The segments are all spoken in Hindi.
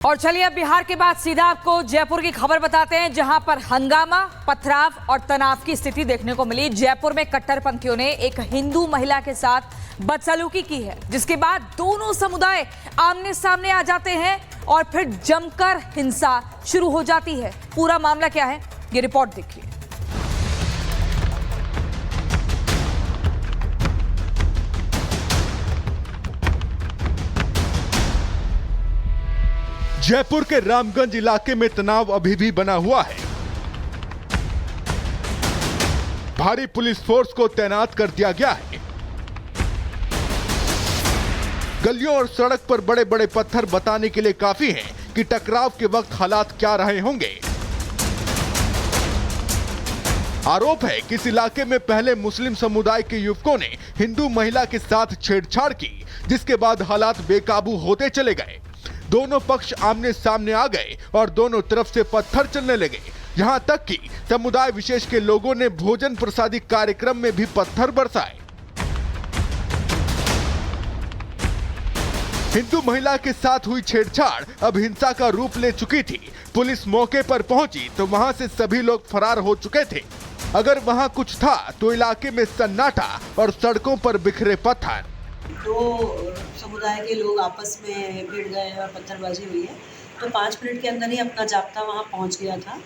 और चलिए अब बिहार के बाद सीधा आपको जयपुर की खबर बताते हैं, जहां पर हंगामा, पथराव और तनाव की स्थिति देखने को मिली। जयपुर में कट्टरपंथियों ने एक हिंदू महिला के साथ बदसलूकी की है, जिसके बाद दोनों समुदाय आमने सामने आ जाते हैं और फिर जमकर हिंसा शुरू हो जाती है। पूरा मामला क्या है, ये रिपोर्ट देखिए। जयपुर के रामगंज इलाके में तनाव अभी भी बना हुआ है। भारी पुलिस फोर्स को तैनात कर दिया गया है। गलियों और सड़क पर बड़े बड़े पत्थर बताने के लिए काफी हैं कि टकराव के वक्त हालात क्या रहे होंगे। आरोप है कि इस इलाके में पहले मुस्लिम समुदाय के युवकों ने हिंदू महिला के साथ छेड़छाड़ की, जिसके बाद हालात बेकाबू होते चले गए। दोनों पक्ष आमने सामने आ गए और दोनों तरफ से पत्थर चलने लगे। यहां तक कि समुदाय विशेष के लोगों ने भोजन प्रसादी कार्यक्रम में भी पत्थर बरसाए। हिंदू महिला के साथ हुई छेड़छाड़ अब हिंसा का रूप ले चुकी थी। पुलिस मौके पर पहुंची तो वहां से सभी लोग फरार हो चुके थे। अगर वहां कुछ था तो इलाके में सन्नाटा और सड़कों पर बिखरे पत्थर। दो समुदाय के लोग आपस में भिड़ गए और पत्थरबाजी हुई है, तो 5 मिनट के अंदर ही अपना जाब्ता वहां पहुंच गया था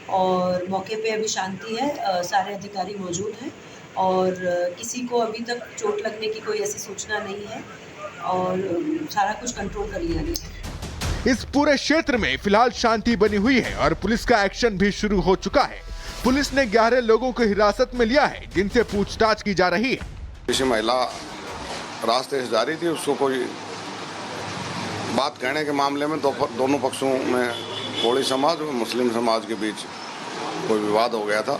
और मौके पे अभी शांति है। सारे अधिकारी मौजूद हैं और किसी को अभी तक चोट लगने की कोई ऐसी सूचना नहीं है और सारा कुछ कंट्रोल कर लिया गया। इस पूरे क्षेत्र में फिलहाल शांति बनी हुई है और पुलिस का एक्शन भी शुरू हो चुका है। पुलिस ने 11 लोगों को हिरासत में लिया है, जिनसे पूछताछ की जा रही है। किसी महिला रास्ते से जा रही थी, उसको कोई बात कहने के मामले में दोनों पक्षों में कोली समाज और मुस्लिम समाज के बीच कोई विवाद हो गया था।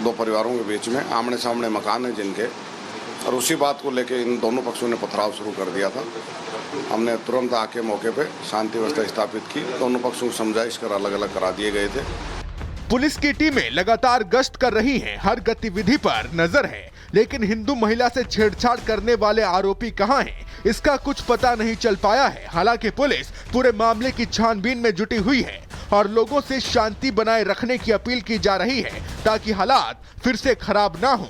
दो परिवारों के बीच में आमने सामने मकान है जिनके, और उसी बात को लेकर इन दोनों पक्षों ने पथराव शुरू कर दिया था। हमने तुरंत आके मौके पे शांति व्यवस्था स्थापित की। दोनों पक्षों को समझाइश कर अलग अलग करा दिए गए थे। पुलिस की टीमें लगातार गश्त कर रही हैं, हर गतिविधि पर नजर है, लेकिन हिंदू महिला से छेड़छाड़ करने वाले आरोपी कहां हैं, इसका कुछ पता नहीं चल पाया है। हालांकि पुलिस पूरे मामले की छानबीन में जुटी हुई है और लोगों से शांति बनाए रखने की अपील की जा रही है, ताकि हालात फिर से खराब ना हो।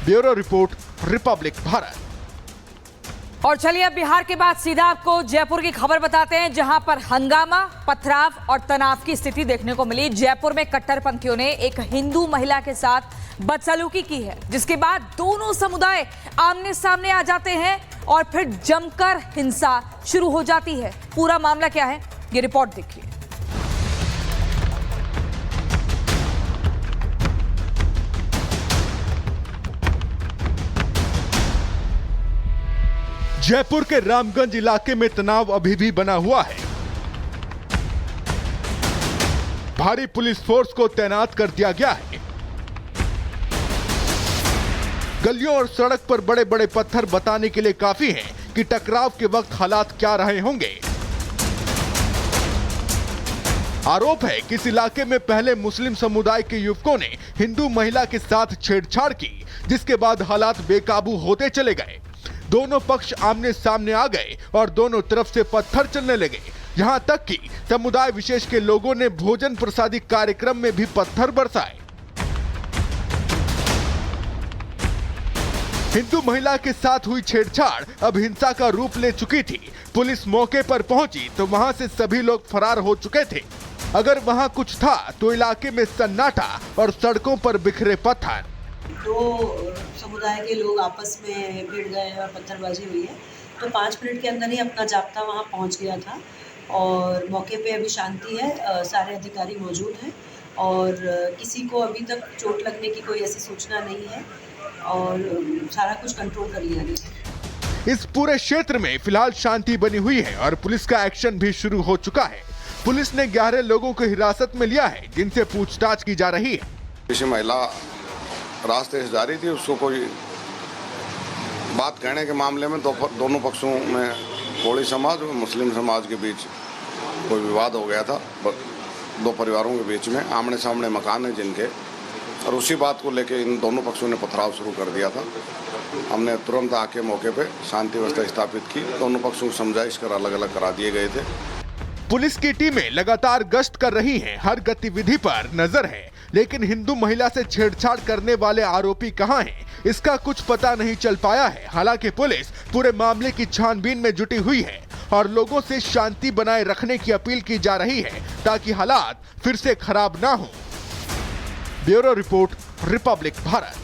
Bureau report, Republic Bharat. और चलिए अब बिहार के बाद सीधा आपको जयपुर की खबर बताते हैं, जहां पर हंगामा, पथराव और तनाव की स्थिति देखने को मिली। जयपुर में कट्टरपंथियों ने एक हिंदू महिला के साथ बदसलूकी की है, जिसके बाद दोनों समुदाय आमने सामने आ जाते हैं और फिर जमकर हिंसा शुरू हो जाती है। पूरा मामला क्या है, ये रिपोर्ट देखिए। जयपुर के रामगंज इलाके में तनाव अभी भी बना हुआ है। भारी पुलिस फोर्स को तैनात कर दिया गया है। गलियों और सड़क पर बड़े बड़े पत्थर बताने के लिए काफी हैं कि टकराव के वक्त हालात क्या रहे होंगे। आरोप है कि इस इलाके में पहले मुस्लिम समुदाय के युवकों ने हिंदू महिला के साथ छेड़छाड़ की, जिसके बाद हालात बेकाबू होते चले गए। दोनों पक्ष आमने सामने आ गए और दोनों तरफ से पत्थर चलने लगे। यहां तक कि समुदाय विशेष के लोगों ने भोजन प्रसादी कार्यक्रम में भी पत्थर बरसाए। हिंदू महिला के साथ हुई छेड़छाड़ अब हिंसा का रूप ले चुकी थी। पुलिस मौके पर पहुंची तो वहां से सभी लोग फरार हो चुके थे। अगर वहां कुछ था तो इलाके में सन्नाटा और सड़कों पर बिखरे पत्थर। दो समुदाय के लोग आपस में भिड़ गए और पत्थरबाजी हुई है, तो 5 मिनट के अंदर ही अपना जाब्ता वहां पहुंच गया था और मौके पे अभी शांति है। सारे अधिकारी मौजूद हैं और किसी को अभी तक चोट लगने की कोई ऐसी सूचना नहीं है और सारा कुछ कंट्रोल कर लिया गया। इस पूरे क्षेत्र में फिलहाल शांति बनी हुई है और पुलिस का एक्शन भी शुरू हो चुका है। पुलिस ने 11 लोगों को हिरासत में लिया है, जिनसे पूछताछ की जा रही है। किसी महिला रास्ते से जा रही थी, उसको कोई बात कहने के मामले में दोनों पक्षों में कोली समाज और मुस्लिम समाज के बीच कोई विवाद हो गया था। दो परिवारों के बीच में आमने सामने मकान है जिनके, और उसी बात को लेके इन दोनों पक्षों ने पथराव शुरू कर दिया था। हमने तुरंत आके मौके पे शांति व्यवस्था स्थापित की। दोनों पक्षों को समझाइश कर अलग अलग करा दिए गए थे। पुलिस की टीमें लगातार गश्त कर रही हैं, हर गतिविधि पर नजर है, लेकिन हिंदू महिला से छेड़छाड़ करने वाले आरोपी कहां हैं, इसका कुछ पता नहीं चल पाया है। हालांकि पुलिस पूरे मामले की छानबीन में जुटी हुई है और लोगों से शांति बनाए रखने की अपील की जा रही है ताकि हालात फिर से खराब ना हो। Bureau report, Republic Bharat.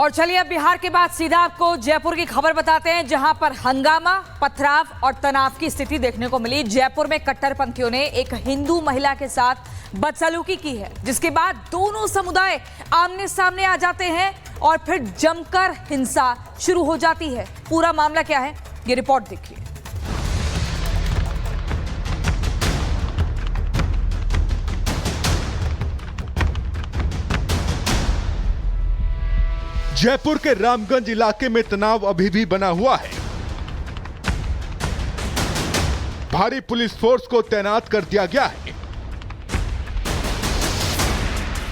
और चलिए अब बिहार के बाद सीधा आपको जयपुर की खबर बताते हैं, जहां पर हंगामा, पथराव और तनाव की स्थिति देखने को मिली। जयपुर में कट्टरपंथियों ने एक हिंदू महिला के साथ बदसलूकी की है, जिसके बाद दोनों समुदाय आमने सामने आ जाते हैं और फिर जमकर हिंसा शुरू हो जाती है। पूरा मामला क्या है, ये रिपोर्ट देखिए। जयपुर के रामगंज इलाके में तनाव अभी भी बना हुआ है। भारी पुलिस फोर्स को तैनात कर दिया गया है।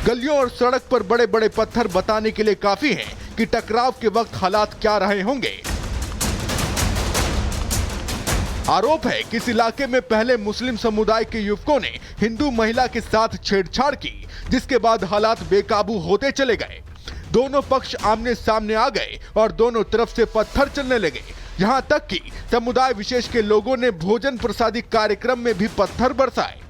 गलियों और सड़क पर बड़े बड़े पत्थर बताने के लिए काफी हैं कि टकराव के वक्त हालात क्या रहे होंगे। आरोप है कि इस इलाके में पहले मुस्लिम समुदाय के युवकों ने हिंदू महिला के साथ छेड़छाड़ की, जिसके बाद हालात बेकाबू होते चले गए। दोनों पक्ष आमने सामने आ गए और दोनों तरफ से पत्थर चलने लगे। यहां तक कि समुदाय विशेष के लोगों ने भोजन प्रसादी कार्यक्रम में भी पत्थर बरसाए।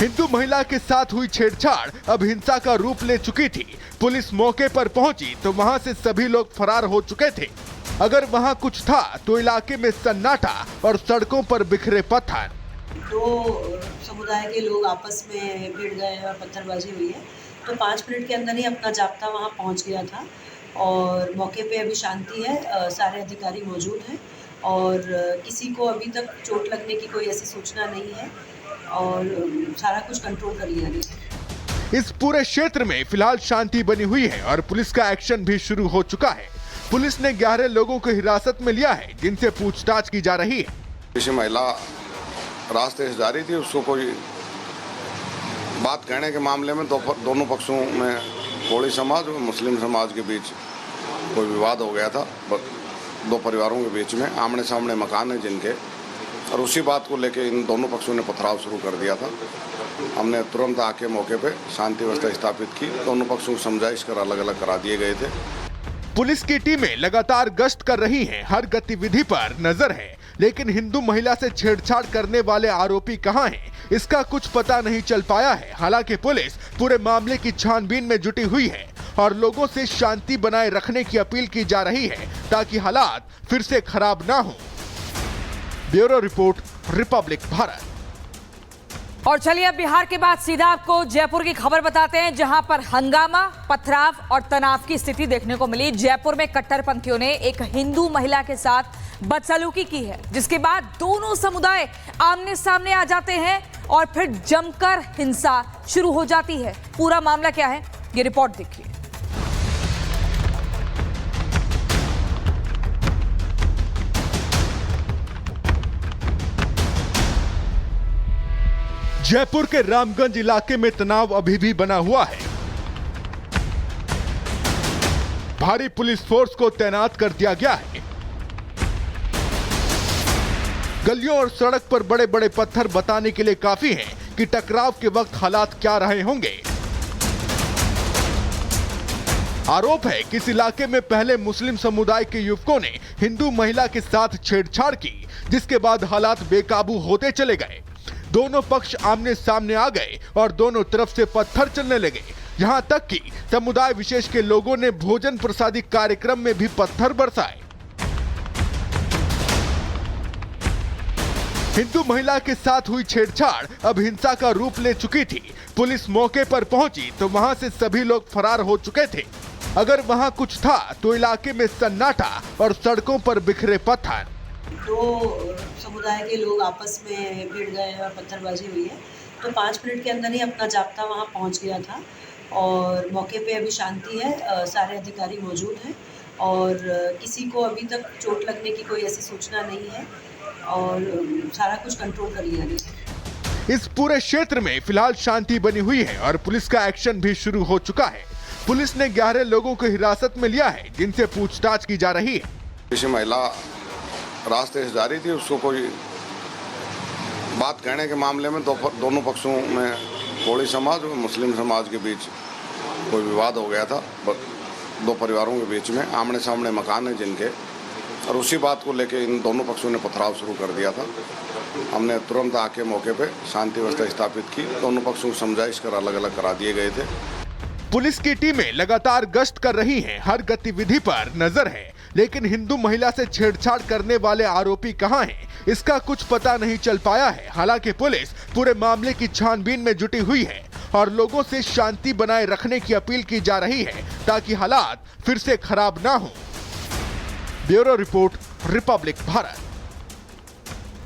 हिंदू महिला के साथ हुई छेड़छाड़ अब हिंसा का रूप ले चुकी थी। पुलिस मौके पर पहुंची तो वहां से सभी लोग फरार हो चुके थे। अगर वहां कुछ था तो इलाके में सन्नाटा और सड़कों पर बिखरे पत्थर। दो समुदाय के लोग आपस में भिड़ गए और पत्थरबाजी हुई है, तो 5 मिनट के अंदर ही अपना जाब्ता वहाँ पहुँच गया था और मौके पे अभी शांति है। सारे अधिकारी मौजूद हैं और किसी को अभी तक चोट लगने की कोई ऐसी सूचना नहीं है और सारा कुछ कंट्रोल कर लिया गया। इस पूरे क्षेत्र में फिलहाल शांति बनी हुई है और पुलिस का एक्शन भी शुरू हो चुका है। पुलिस ने 11 लोगों को हिरासत में लिया है, जिनसे पूछताछ की जा रही है। किसी महिला रास्ते से जा रही थी, उसको कोई बात कहने के मामले में दोनों पक्षों में कोली समाज और मुस्लिम समाज के बीच कोई विवाद हो गया था। दो परिवारों के बीच में आमने सामने मकान है जिनके, और उसी बात को लेके इन दोनों पक्षों ने पथराव शुरू कर दिया था। हमने तुरंत आके मौके पे शांति व्यवस्था स्थापित की। दोनों पक्षों को समझाइश कर अलग अलग करा दिए गए थे। पुलिस की टीमें लगातार गश्त कर रही हैं, हर गतिविधि पर नजर है, लेकिन हिंदू महिला से छेड़छाड़ करने वाले आरोपी कहां हैं, इसका कुछ पता नहीं चल पाया है। हालांकि पुलिस पूरे मामले की छानबीन में जुटी हुई है और लोगों से शांति बनाए रखने की अपील की जा रही है ताकि हालात फिर से खराब ना हो। Bureau report, Republic Bharat. और चलिए अब बिहार के बाद सीधा आपको जयपुर की खबर बताते हैं, जहां पर हंगामा, पथराव और तनाव की स्थिति देखने को मिली। जयपुर में कट्टरपंथियों ने एक हिंदू महिला के साथ बदसलूकी की है, जिसके बाद दोनों समुदाय आमने सामने आ जाते हैं और फिर जमकर हिंसा शुरू हो जाती है। पूरा मामला क्या है, ये रिपोर्ट देखिए। जयपुर के रामगंज इलाके में तनाव अभी भी बना हुआ है। भारी पुलिस फोर्स को तैनात कर दिया गया है। गलियों और सड़क पर बड़े बड़े पत्थर बताने के लिए काफी हैं कि टकराव के वक्त हालात क्या रहे होंगे। आरोप है कि इस इलाके में पहले मुस्लिम समुदाय के युवकों ने हिंदू महिला के साथ छेड़छाड़ की, जिसके बाद हालात बेकाबू होते चले गए। दोनों पक्ष आमने सामने आ गए और दोनों तरफ से पत्थर चलने लगे। यहां तक कि समुदाय विशेष के लोगों ने भोजन प्रसादी कार्यक्रम में भी पत्थर बरसाए। हिंदू महिला के साथ हुई छेड़छाड़ अब हिंसा का रूप ले चुकी थी। पुलिस मौके पर पहुंची तो वहां से सभी लोग फरार हो चुके थे। अगर वहां कुछ था तो इलाके में सन्नाटा और सड़कों पर बिखरे पत्थर। दो समुदाय के लोग आपस में भिड़ गए और पत्थरबाजी हुई है, तो 5 मिनट के अंदर ही अपना जाब्ता वहाँ पहुँच गया था और मौके पे अभी शांति है। सारे अधिकारी मौजूद हैं और किसी को अभी तक चोट लगने की कोई ऐसी सूचना नहीं है और सारा कुछ कंट्रोल कर लिया गया। इस पूरे क्षेत्र में फिलहाल शांति बनी हुई है और पुलिस का एक्शन भी शुरू हो चुका है। पुलिस ने 11 लोगों को हिरासत में लिया है, जिनसे पूछताछ की जा रही है। किसी महिला रास्ते से जा रही थी, उसको कोई बात कहने के मामले में दोनों पक्षों में कोली समाज और मुस्लिम समाज के बीच कोई विवाद हो गया था। दो परिवारों के बीच में आमने सामने मकान है जिनके, और उसी बात को लेके इन दोनों पक्षों ने पथराव शुरू कर दिया था। हमने तुरंत आके मौके पे शांति व्यवस्था स्थापित की। दोनों पक्षों को समझाइश कर अलग अलग करा दिए गए थे। पुलिस की टीमें लगातार गश्त कर रही हैं, हर गतिविधि पर नजर है, लेकिन हिंदू महिला से छेड़छाड़ करने वाले आरोपी कहां हैं, इसका कुछ पता नहीं चल पाया है। हालांकि पुलिस पूरे मामले की छानबीन में जुटी हुई है और लोगों से शांति बनाए रखने की अपील की जा रही है ताकि हालात फिर से खराब ना हो। Bureau report, Republic Bharat.